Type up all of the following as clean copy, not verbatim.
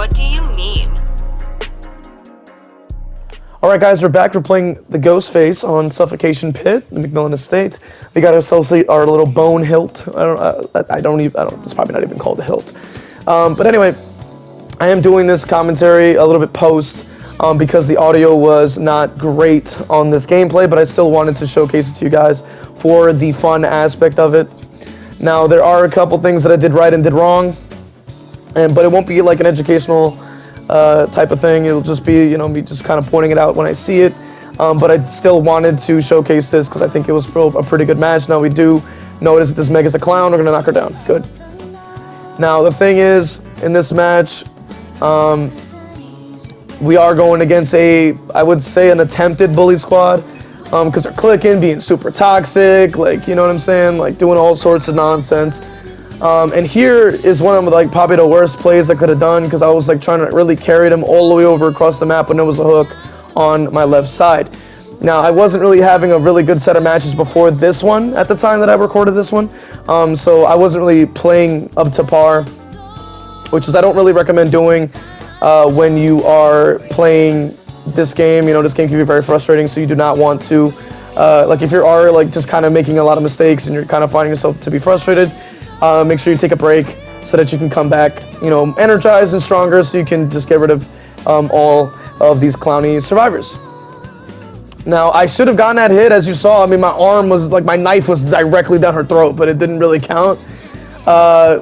What do you mean? Alright guys, we're back. We're playing the Ghostface on Suffocation Pit, the McMillan Estate. We got ourselves our little bone hilt. It's probably not even called a hilt. But anyway, I am doing this commentary a little bit post because the audio was not great on this gameplay, but I still wanted to showcase it to you guys for the fun aspect of it. Now, there are a couple things that I did right and did wrong, but it won't be like an educational type of thing. It'll just be, me just kind of pointing it out when I see it. But I still wanted to showcase this because I think it was a pretty good match. Now, we do notice that this Meg is a clown. We're going to knock her down. Good. Now, the thing is, in this match, we are going against I would say, an attempted bully squad. Because they're clicking, being super toxic, like, you know what I'm saying? Like, doing all sorts of nonsense. And here is one of, like, probably the worst plays I could have done, because I was, like, trying to really carry them all the way over across the map when there was a hook on my left side. Now, I wasn't really having a really good set of matches before this one at the time that I recorded this one. So I wasn't really playing up to par, which is I don't really recommend doing when you are playing this game. This game can be very frustrating, so you do not want to, like, if you are, like, just kind of making a lot of mistakes and you're kind of finding yourself to be frustrated, make sure you take a break so that you can come back, energized and stronger, so you can just get rid of all of these clowny survivors. Now, I should have gotten that hit, as you saw. I mean, my arm was, like, my knife was directly down her throat, but it didn't really count,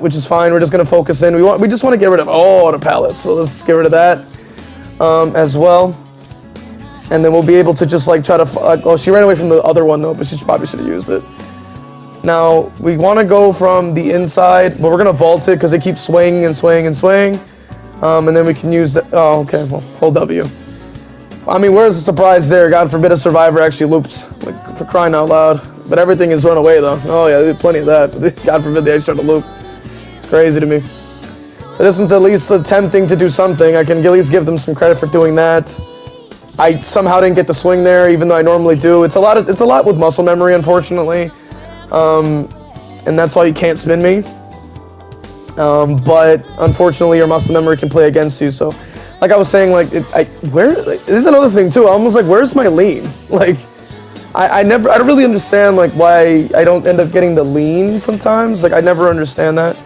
which is fine. We're just going to focus in. We just want to get rid of all the pallets, so let's get rid of that as well. And then we'll be able to just, like, try to... well, she ran away from the other one, though, but she probably should have used it. Now, we want to go from the inside, but we're going to vault it because it keeps swinging and swinging and swinging. And then we can use... oh, okay, well, hold W. I mean, where's the surprise there? God forbid a survivor actually loops, like, for crying out loud. But everything is run away, though. Oh, yeah, there's plenty of that. But God forbid they actually try to loop. It's crazy to me. So this one's at least attempting to do something. I can at least give them some credit for doing that. I somehow didn't get the swing there, even though I normally do. It's a lot with muscle memory, unfortunately, and that's why you can't spin me. But unfortunately, your muscle memory can play against you. So, like I was saying, like, this is another thing too. I'm almost like, where's my lean? Like, I don't really understand, like, why I don't end up getting the lean sometimes. Like, I never understand that.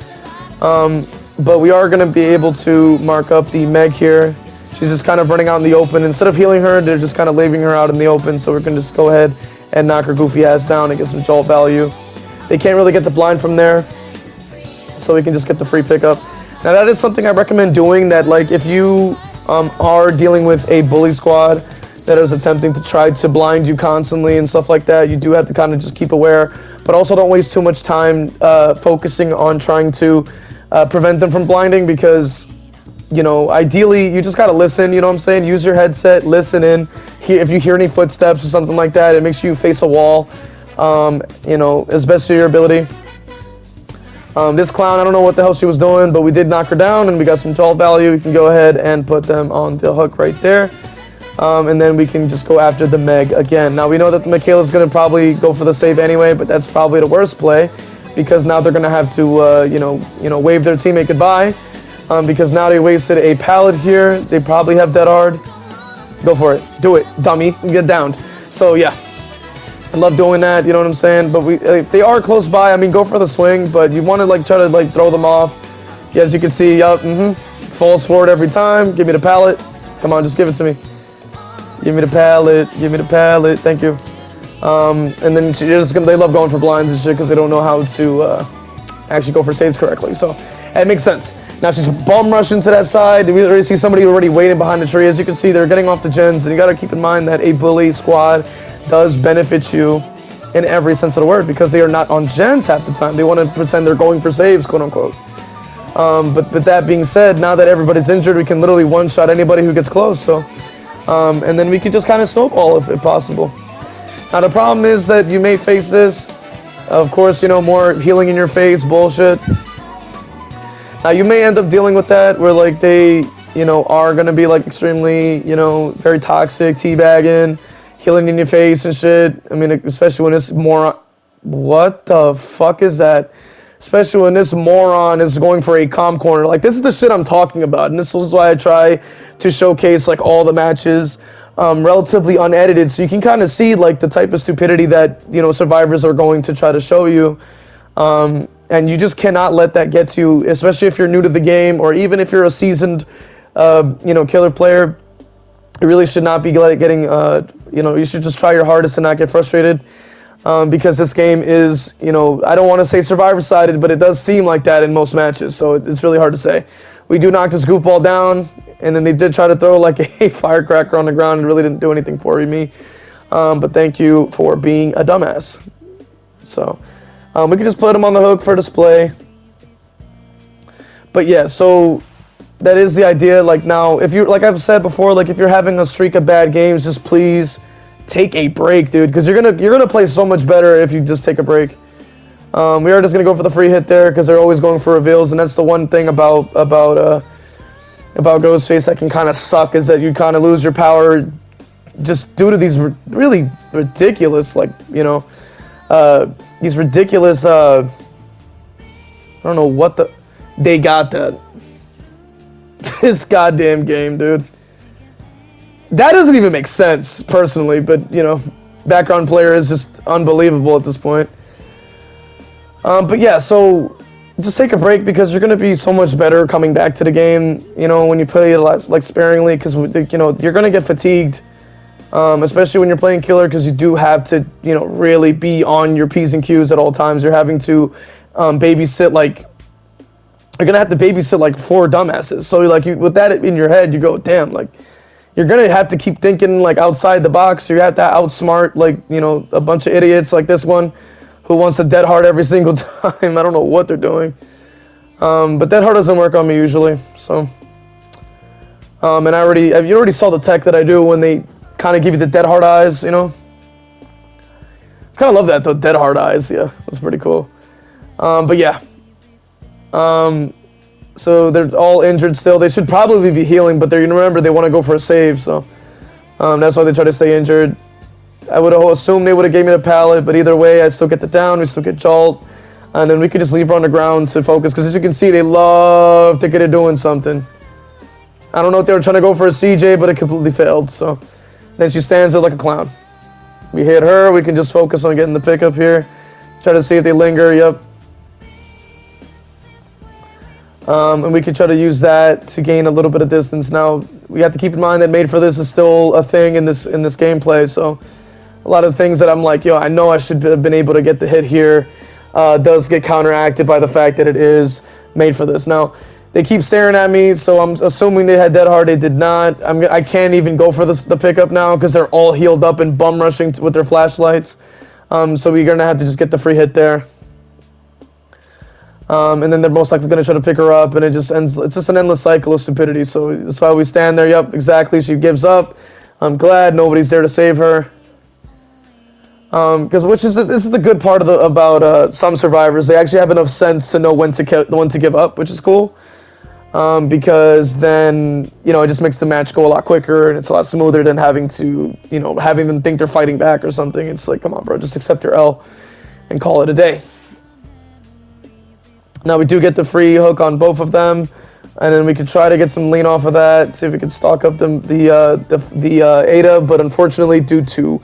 But we are gonna be able to mark up the Meg here. She's just kind of running out in the open. Instead of healing her, they're just kind of leaving her out in the open, so we're going to just go ahead and knock her goofy ass down and get some jolt value. They can't really get the blind from there, so we can just get the free pickup. Now, that is something I recommend doing, that, like, if you are dealing with a bully squad that is attempting to try to blind you constantly and stuff like that, you do have to kind of just keep aware, but also don't waste too much time focusing on trying to prevent them from blinding, because... ideally, you just gotta listen, you know what I'm saying? Use your headset, listen in. If you hear any footsteps or something like that, it makes you face a wall, as best of your ability. This clown, I don't know what the hell she was doing, but we did knock her down, and we got some jolt value. We can go ahead and put them on the hook right there. And then we can just go after the Meg again. Now, we know that the Michaela's gonna probably go for the save anyway, but that's probably the worst play, because now they're gonna have to, wave their teammate goodbye. Because now they wasted a pallet here. They probably have dead hard. Go for it. Do it, dummy. Get downed. So, yeah. I love doing that, you know what I'm saying? But if they are close by, I mean, go for the swing. But you want to, like, try to, like, throw them off. Yeah, as you can see, yup, falls forward every time. Give me the pallet. Come on, just give it to me. Give me the pallet. Give me the pallet. Thank you. And then they love going for blinds and shit because they don't know how to actually go for saves correctly. So, it makes sense. Now she's bum rushing to that side. We already see somebody already waiting behind the tree. As you can see, they're getting off the gens, and you got to keep in mind that a bully squad does benefit you in every sense of the word, because they are not on gens half the time. They want to pretend they're going for saves, quote unquote. But that being said, now that everybody's injured, we can literally one-shot anybody who gets close. So, and then we can just kind of snowball if possible. Now the problem is that you may face this, of course, more healing in your face bullshit. Now, you may end up dealing with that where, like, they, are going to be, like, extremely, very toxic, teabagging, healing in your face and shit. I mean, especially when it's more... What the fuck is that? especially when this moron is going for a calm corner. Like, this is the shit I'm talking about, and this is why I try to showcase, like, all the matches relatively unedited, so you can kind of see, like, the type of stupidity that, you know, survivors are going to try to show you. And you just cannot let that get to you, especially if you're new to the game, or even if you're a seasoned, you know, killer player. You really should not be getting, you know, you should just try your hardest and not get frustrated. Because this game is, you know, I don't want to say survivor-sided, but it does seem like that in most matches, so it's really hard to say. We do knock this goofball down, and then they did try to throw like a firecracker on the ground and really didn't do anything for me. But thank you for being a dumbass. So, we can just put him on the hook for display. But yeah, so that is the idea. Like, now, if you're, like I've said before, like if you're having a streak of bad games, just please take a break, dude, because you're gonna play so much better if you just take a break. We are just gonna go for the free hit there because they're always going for reveals, and that's the one thing about Ghostface that can kind of suck, is that you kind of lose your power just due to these really ridiculous, like, you know, these ridiculous. I don't know what they got that. This goddamn game, dude. That doesn't even make sense, personally, but, you know, background player is just unbelievable at this point. But yeah, so just take a break because you're going to be so much better coming back to the game, you know, when you play it like sparingly, because, you know, you're going to get fatigued, especially when you're playing killer, because you do have to, you know, really be on your P's and Q's at all times. You're having to babysit, like, you're going to have to babysit, like, 4 dumbasses. So, like, with that in your head, you go, damn, like, you're going to have to keep thinking, like, outside the box. You have to outsmart, like, you know, a bunch of idiots like this one who wants to dead hard every single time. I don't know what they're doing. But dead hard doesn't work on me usually. So, and you already saw the tech that I do when they kind of give you the dead hard eyes, you know? Kind of love that, though, dead hard eyes. Yeah, that's pretty cool. But yeah. So they're all injured still. They should probably be healing, but remember, they want to go for a save, so that's why they try to stay injured. I would have assumed they would have gave me the pallet, but either way, I still get the down, we still get jolt, and then we could just leave her on the ground to focus, because as you can see, they love to get it doing something. I don't know if they were trying to go for a CJ, but it completely failed, so then she stands there like a clown. We hit her, we can just focus on getting the pickup here, try to see if they linger, yep. And we could try to use that to gain a little bit of distance. Now, we have to keep in mind that Made for This is still a thing in this gameplay, so a lot of things that I'm like, yo, I know I should have been able to get the hit here, does get counteracted by the fact that it is Made for This. Now, they keep staring at me, so I'm assuming they had Dead Hard. They did not. I can't even go for the pickup now because they're all healed up and bum rushing with their flashlights. So we're going to have to just get the free hit there. And then they're most likely going to try to pick her up, and it just ends. It's just an endless cycle of stupidity. So that's why we stand there. Yep, exactly. She gives up. I'm glad nobody's there to save her. Because this is the good part about some survivors. They actually have enough sense to know when to give up, which is cool. Because then, you know, it just makes the match go a lot quicker, and it's a lot smoother than having them think they're fighting back or something. It's like, come on, bro, just accept your L and call it a day. Now we do get the free hook on both of them, and then we could try to get some lean off of that, see if we can stock up the Ada, but unfortunately, due to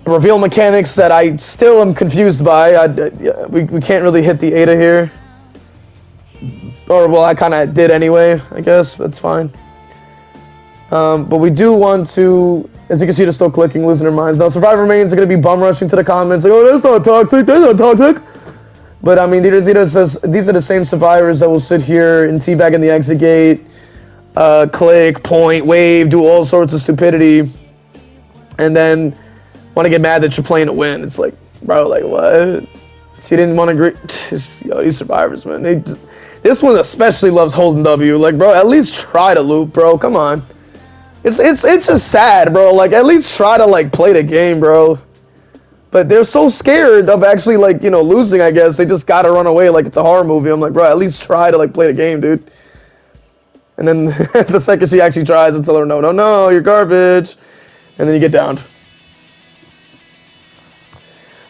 reveal mechanics that I still am confused by, we can't really hit the Ada here. Or, well, I kind of did anyway, I guess. That's fine. But we do want to, as you can see, they're still clicking, losing their minds. Now, Survivor mains are going to be bum rushing to the comments, like, oh, that's not toxic, that's not toxic. But, I mean, these are the same survivors that will sit here and teabag in the exit gate, click, point, wave, do all sorts of stupidity, and then want to get mad that you're playing to win. It's like, bro, like, what? She didn't want to agree. Yo, these survivors, man, this one especially loves holding W. Like, bro, at least try to loop, bro. Come on. It's just sad, bro. Like, at least try to, like, play the game, bro. But they're so scared of actually, like, you know, losing, I guess. They just gotta run away like it's a horror movie. I'm like, bro, at least try to, like, play the game, dude. And then the second she actually tries, I tell her, no, you're garbage. And then you get downed.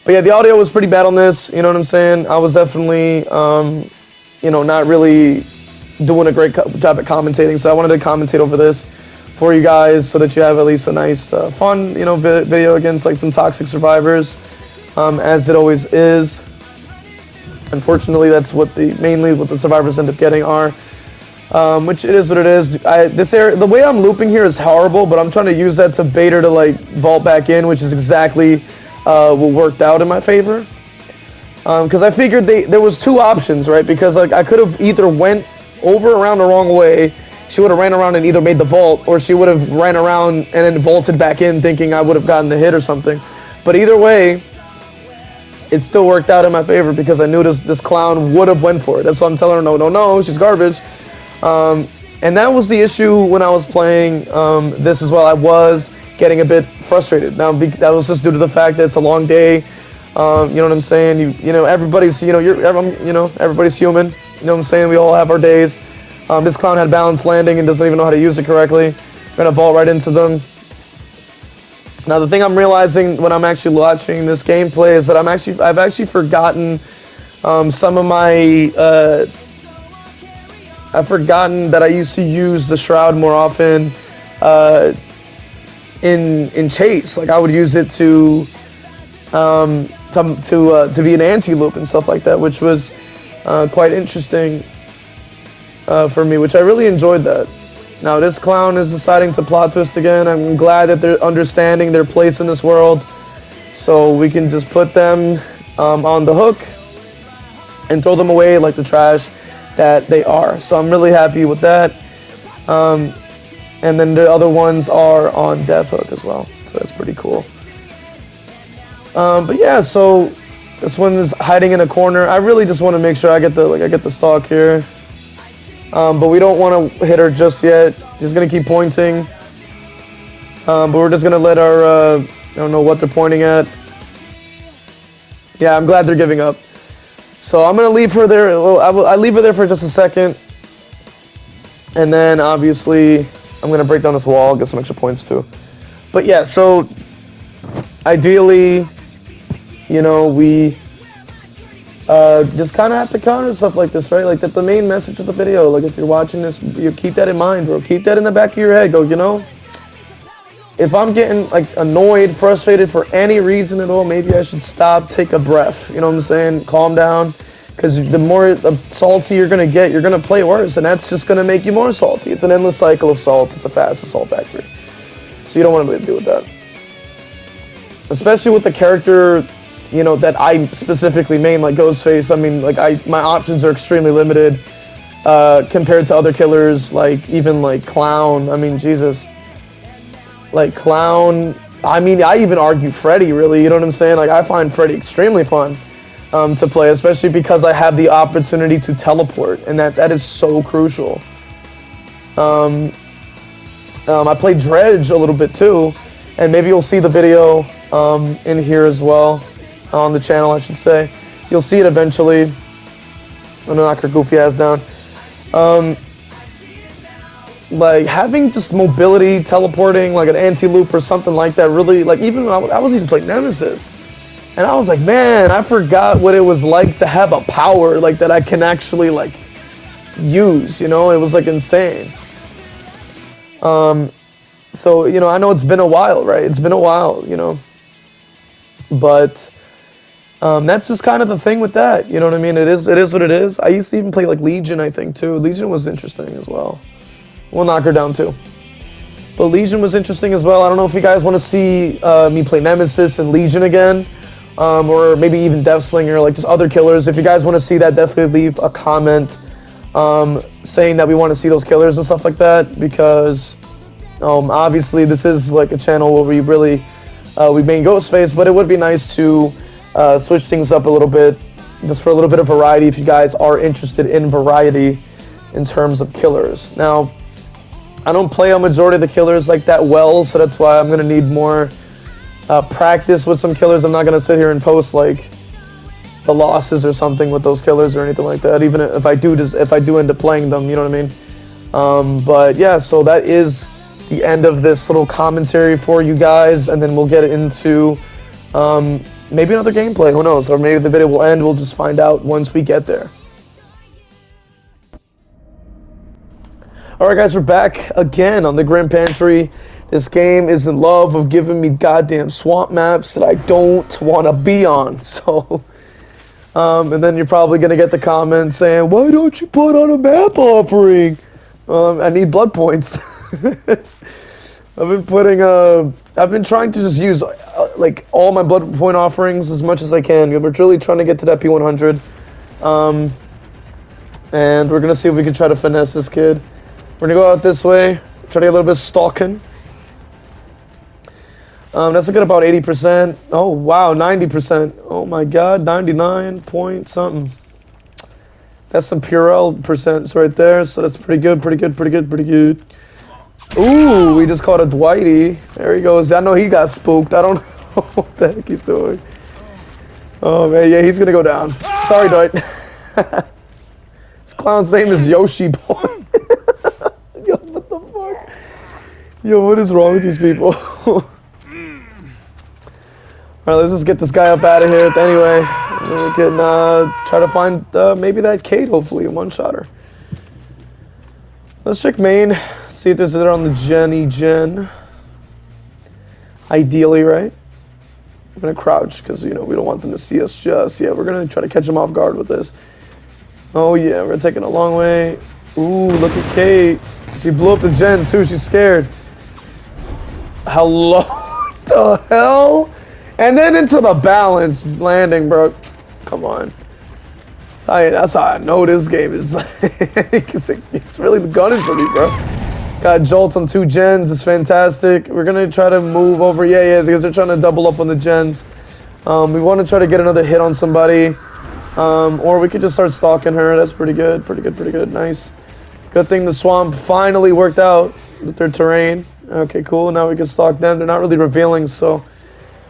But yeah, the audio was pretty bad on this. You know what I'm saying? I was definitely, you know, not really doing a great job at commentating. So I wanted to commentate over this for you guys so that you have at least a nice, fun, you know, video against like some toxic survivors, as it always is. Unfortunately, that's what mainly what the survivors end up getting are. Which it is what it is. The way I'm looping here is horrible, but I'm trying to use that to bait her to like vault back in, which is exactly what worked out in my favor. Because I figured there was two options, right? Because like I could have either went over around the wrong way, she would have ran around and either made the vault, or she would have ran around and then vaulted back in thinking I would have gotten the hit or something. But either way, it still worked out in my favor because I knew this clown would have went for it. That's why I'm telling her, no, she's garbage. And that was the issue when I was playing this as well. I was getting a bit frustrated. Now that was just due to the fact that it's a long day. You know what I'm saying? You know, everybody's, you know, everybody's human. You know what I'm saying? We all have our days. This clown had balanced landing and doesn't even know how to use it correctly. I'm gonna vault right into them. Now the thing I'm realizing when I'm actually watching this gameplay is that I've actually forgotten some of my. I've forgotten that I used to use the shroud more often in chase. Like I would use it to be an anti-loop and stuff like that, which was quite interesting for me, which I really enjoyed that. Now this clown is deciding to plot twist again. I'm glad that they're understanding their place in this world, so we can just put them on the hook and throw them away like the trash that they are. So I'm really happy with that. And then the other ones are on death hook as well, so that's pretty cool. But yeah, so this one is hiding in a corner. I really just want to make sure I get the stalk here. But we don't want to hit her just yet. Just gonna keep pointing. But we're just gonna let our I don't know what they're pointing at. Yeah, I'm glad they're giving up. So I'm gonna leave her there. I leave her there for just a second, and then obviously I'm gonna break down this wall, get some extra points too. But yeah, so ideally, you know, we just kind of have to counter stuff like this, right? Like that's the main message of the video. Like if you're watching this, you keep that in mind, bro. Keep that in the back of your head. Go, you know, if I'm getting like annoyed, frustrated for any reason at all, maybe I should stop, take a breath. You know what I'm saying? Calm down, because the more salty you're gonna get, you're gonna play worse, and that's just gonna make you more salty. It's an endless cycle of salt. It's a fast assault factory. So you don't want to really deal with that, especially with the character, you know, that I specifically main, like Ghostface. I mean, like my options are extremely limited compared to other killers, like even like Clown. I mean, Jesus. Like Clown, I mean, I even argue Freddy, really, you know what I'm saying? Like, I find Freddy extremely fun to play, especially because I have the opportunity to teleport, and that is so crucial. I played Dredge a little bit too, and maybe you'll see the video in here as well, on the channel, I should say. You'll see it eventually. I'm gonna knock her goofy ass down. Like having just mobility, teleporting, like an anti-loop or something like that, really, like even when I was even playing Nemesis, and I was like, man, I forgot what it was like to have a power like that I can actually like use, you know? It was like insane. So, you know, I know it's been a while, right? It's been a while, you know, but that's just kind of the thing with that, you know what I mean? It is what it is. I used to even play like Legion, I think, too. Legion was interesting as well. We'll knock her down too. But Legion was interesting as well. I don't know if you guys want to see me play Nemesis and Legion again, or maybe even Deathslinger, like just other killers. If you guys want to see that, definitely leave a comment saying that we want to see those killers and stuff like that, because obviously this is like a channel where we really we main Ghostface, but it would be nice to switch things up a little bit, just for a little bit of variety if you guys are interested in variety in terms of killers. Now, I don't play a majority of the killers like that well, so that's why I'm gonna need more practice with some killers. I'm not gonna sit here and post like the losses or something with those killers or anything like that, even if I do end up playing them, you know what I mean? But yeah, so that is the end of this little commentary for you guys, and then we'll get into maybe another gameplay, who knows? Or maybe the video will end, we'll just find out once we get there. Alright guys, we're back again on the Grim Pantry. This game is in love of giving me goddamn swamp maps that I don't want to be on, so... and then you're probably going to get the comments saying, why don't you put on a map offering? I need blood points. I've been trying to just use like all my blood point offerings as much as I can. We're really trying to get to that P100. And we're going to see if we can try to finesse this kid. We're going to go out this way, try to get a little bit of stalking. That's looking about 80%. Oh, wow, 90%. Oh, my God, 99 point something. That's some Purell percents right there, so that's pretty good, pretty good, pretty good, pretty good. Ooh, we just caught a Dwighty. There he goes. I know he got spooked. I don't know what the heck he's doing. Oh, man, yeah, he's going to go down. Sorry, Dwight. This clown's name is Yoshi Boy. Yo, what the fuck? Yo, what is wrong with these people? Alright, let's just get this guy up out of here anyway. And then we can try to find maybe that Kate, hopefully, a one-shotter. Let's check main, see if there's a there on the Gen. Ideally, right? I'm going to crouch because, you know, we don't want them to see us just yet. We're going to try to catch them off guard with this. Oh, yeah, we're taking a long way. Ooh, look at Kate. She blew up the Gen, too. She's scared. Hello? What the hell? And then into the balance landing, bro. Come on. That's how I know this game is. It's really gunning for me, bro. Got jolts on 2 gens. It's fantastic. We're going to try to move over. Yeah, because they're trying to double up on the gens. We want to try to get another hit on somebody. Or we could just start stalking her. That's pretty good. Pretty good, pretty good. Nice. Good thing the swamp finally worked out with their terrain. Okay, cool. Now we can stalk them. They're not really revealing, so...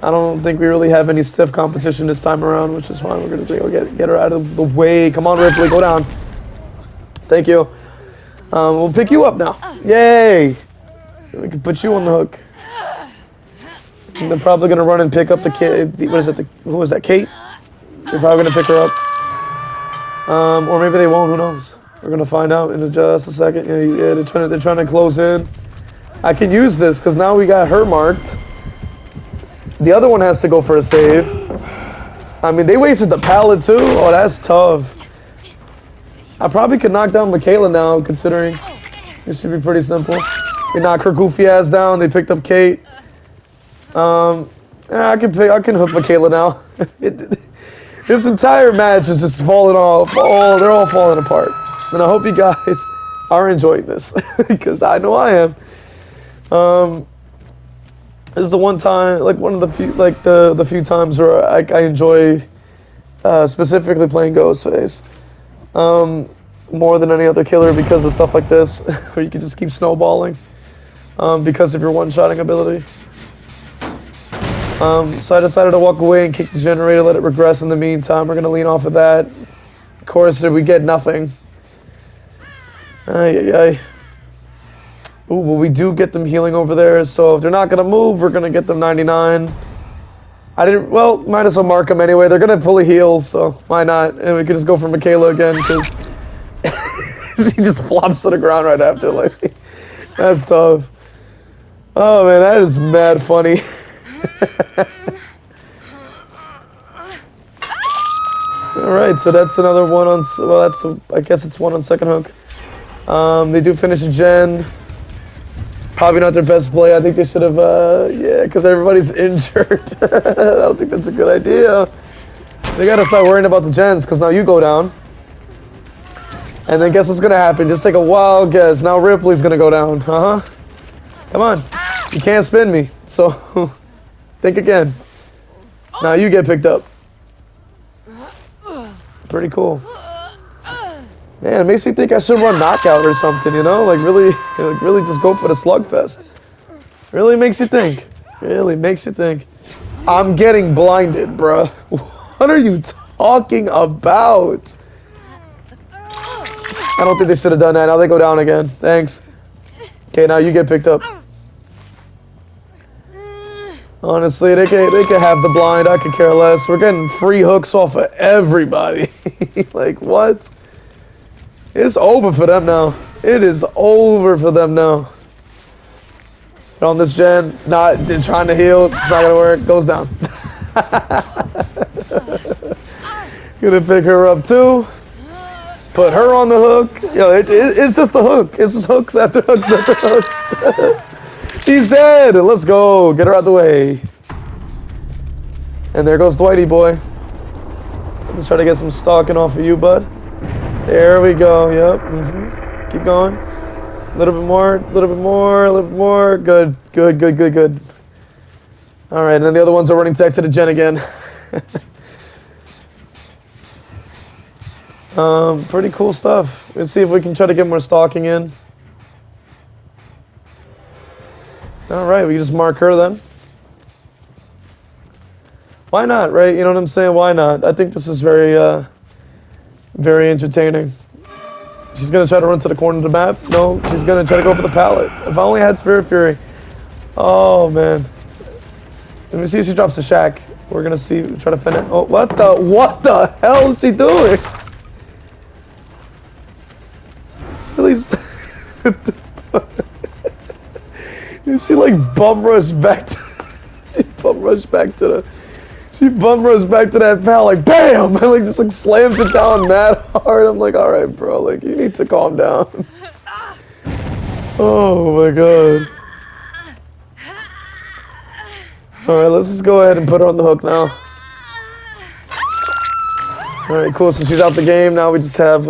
I don't think we really have any stiff competition this time around, which is fine. We're going to go get her out of the way. Come on, Ripley, go down. Thank you. We'll pick you up now. Yay! We can put you on the hook. And they're probably going to run and pick up the kid. What is it? Who is that, Kate? They're probably going to pick her up. Or maybe they won't. Who knows? We're going to find out in just a second. Yeah, they're trying to close in. I can use this because now we got her marked. The other one has to go for a save. I mean, they wasted the pallet too. Oh, that's tough. I probably could knock down Michaela now, considering it should be pretty simple. They knock her goofy ass down. They picked up Kate. Yeah, I can hook Michaela now. This entire match is just falling off. Oh, they're all falling apart. And I hope you guys are enjoying this because I know I am. This is the one time, like one of the few, like the few times where I enjoy specifically playing Ghostface more than any other killer because of stuff like this, where you can just keep snowballing because of your one-shotting ability. So I decided to walk away and kick the generator, let it regress in the meantime. We're gonna lean off of that. Of course, we get nothing. Ay, ay, ay. Ooh, well, we do get them healing over there, so if they're not going to move, we're going to get them 99. Well, might as well mark them anyway. They're going to fully heal, so why not? And we could just go for Michaela again, because she just flops to the ground right after. Like, that's tough. Oh, man, that is mad funny. All right, so that's another one on, well, I guess it's one on second hook. They do finish a gen. Probably not their best play. I think they should have, yeah, because everybody's injured. I don't think that's a good idea. They got to start worrying about the gens, because now you go down. And then guess what's going to happen? Just take a wild guess. Now Ripley's going to go down. Uh-huh. Come on. You can't spin me. So, think again. Now you get picked up. Pretty cool. Man, it makes me think I should run knockout or something, you know? Like really just go for the slugfest. Really makes you think. Really makes you think. I'm getting blinded, bruh. What are you talking about? I don't think they should have done that. Now they go down again. Thanks. Okay, now you get picked up. Honestly, they could have the blind. I could care less. We're getting free hooks off of everybody. Like, what? It's over for them now. It is over for them now. On this gen, not trying to heal. It's not gonna work. Goes down. Gonna pick her up too. Put her on the hook. Yo, it's just the hook. It's just hooks after hooks after hooks. She's dead. Let's go. Get her out the way. And there goes Dwighty boy. Let's try to get some stalking off of you, bud. There we go. Yep. Keep going. A little bit more. A little bit more. A little bit more. Good. Good. Good. Good. Good. All right. And then the other ones are running tech to the gen again. Pretty cool stuff. Let's see if we can try to get more stalking in. All right, we can just mark her then. Why not, right? You know what I'm saying? Why not? I think this is very, very entertaining. She's gonna try to run to the corner of the map. No, she's gonna try to go for the pallet. If I only had Spirit Fury. Oh man. Let me see if she drops the shack. We're gonna see. Try to fend it. Oh, what the hell is she doing? Please. She like bum rushed back to. She bum rushed back to the. She bum rushed back to that pal like BAM! And like just like slams it down mad hard. I'm like, alright bro, like you need to calm down. Oh my god. Alright, let's just go ahead and put her on the hook now. Alright, cool, so she's out the game. Now we just have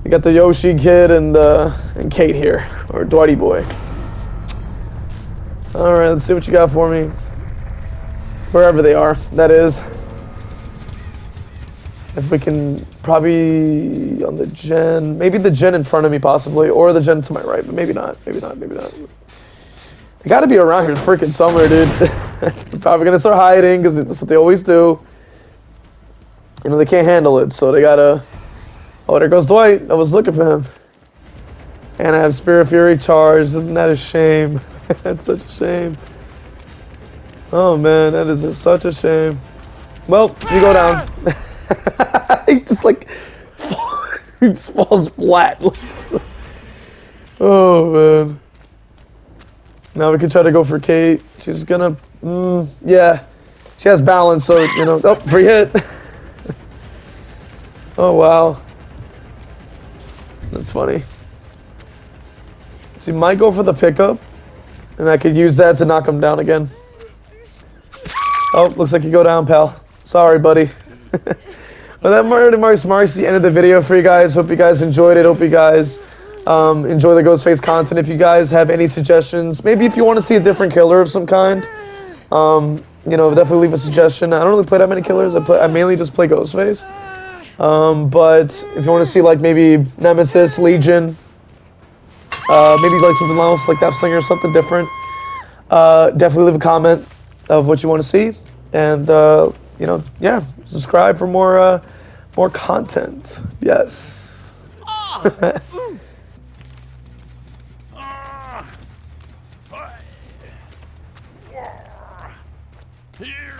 we got the Yoshi kid and Kate here. Or Dwighty boy. Alright, let's see what you got for me. Wherever they are, that is. If we can, probably on the gen, maybe the gen in front of me possibly, or the gen to my right, but maybe not, maybe not, maybe not. They gotta be around here freaking somewhere, dude. They're probably gonna start hiding, because that's what they always do. You know, they can't handle it, so they gotta... Oh, there goes Dwight. I was looking for him. And I have Spirit Fury charged. Isn't that a shame? That's such a shame. Oh man, that is such a shame. Well, you go down. He just like, he just falls flat. Oh man. Now we can try to go for Kate. She's gonna, yeah. She has balance, so, you know, oh, free hit. Oh wow. That's funny. She might go for the pickup, and I could use that to knock him down again. Oh, looks like you go down, pal. Sorry, buddy. Well, that marks the end of the video for you guys. Hope you guys enjoyed it. Hope you guys enjoy the Ghostface content. If you guys have any suggestions, maybe if you want to see a different killer of some kind, you know, definitely leave a suggestion. I don't really play that many killers. I mainly just play Ghostface. But if you want to see like maybe Nemesis, Legion, maybe like something else like Death Slinger or something different, definitely leave a comment of what you want to see, and you know, yeah, subscribe for more content. Yes. Here.